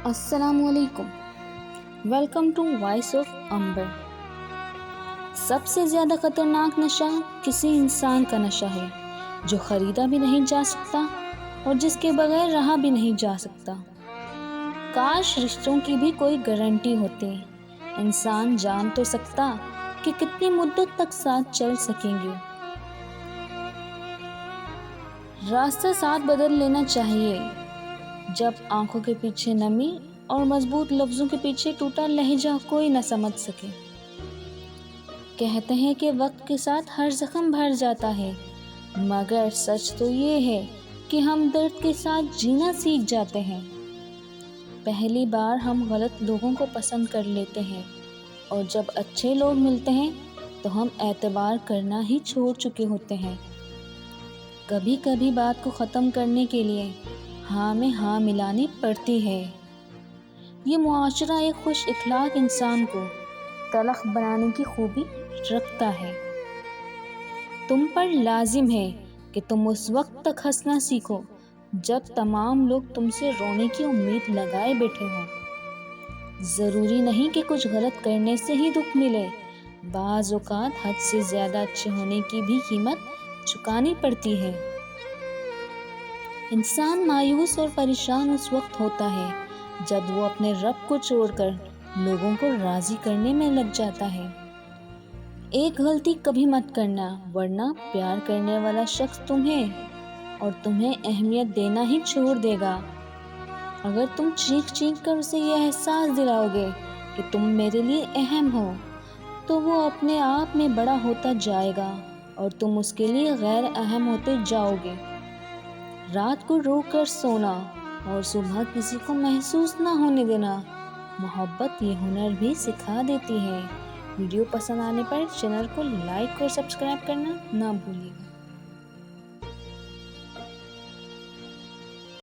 السلام علیکم، welcome to voice of امبر۔ سب سے زیادہ خطرناک نشہ کسی انسان کا نشہ ہے جو خریدا بھی نہیں جا سکتا اور جس کے بغیر رہا بھی نہیں جا سکتا۔ کاش رشتوں کی بھی کوئی گارنٹی ہوتی، انسان جان تو سکتا کہ کتنی مدت تک ساتھ چل سکیں گے۔ راستہ ساتھ بدل لینا چاہیے جب آنکھوں کے پیچھے نمی اور مضبوط لفظوں کے پیچھے ٹوٹا لہجہ کوئی نہ سمجھ سکے۔ کہتے ہیں کہ وقت کے ساتھ ہر زخم بھر جاتا ہے، مگر سچ تو یہ ہے کہ ہم درد کے ساتھ جینا سیکھ جاتے ہیں۔ پہلی بار ہم غلط لوگوں کو پسند کر لیتے ہیں اور جب اچھے لوگ ملتے ہیں تو ہم اعتبار کرنا ہی چھوڑ چکے ہوتے ہیں۔ کبھی کبھی بات کو ختم کرنے کے لیے ہاں میں ہاں ملانی پڑتی ہے۔ یہ معاشرہ ایک خوش اخلاق انسان کو تلخ بنانے کی خوبی رکھتا ہے۔ تم پر لازم ہے کہ تم اس وقت تک ہنسنا سیکھو جب تمام لوگ تم سے رونے کی امید لگائے بیٹھے ہوں۔ ضروری نہیں کہ کچھ غلط کرنے سے ہی دکھ ملے، بعض اوقات حد سے زیادہ اچھے ہونے کی بھی قیمت چکانی پڑتی ہے۔ انسان مایوس اور پریشان اس وقت ہوتا ہے جب وہ اپنے رب کو چھوڑ کر لوگوں کو راضی کرنے میں لگ جاتا ہے۔ ایک غلطی کبھی مت کرنا، ورنہ پیار کرنے والا شخص تمہیں اور تمہیں اہمیت دینا ہی چھوڑ دے گا۔ اگر تم چیخ چیخ کر اسے یہ احساس دلاؤ گے کہ تم میرے لیے اہم ہو، تو وہ اپنے آپ میں بڑا ہوتا جائے گا اور تم اس کے لیے غیر اہم ہوتے جاؤ گے۔ رات کو رو کر سونا اور صبح کسی کو محسوس نہ ہونے دینا، محبت یہ ہنر بھی سکھا دیتی ہے۔ ویڈیو پسند آنے پر چینل کو لائک اور سبسکرائب کرنا نہ بھولیے گا۔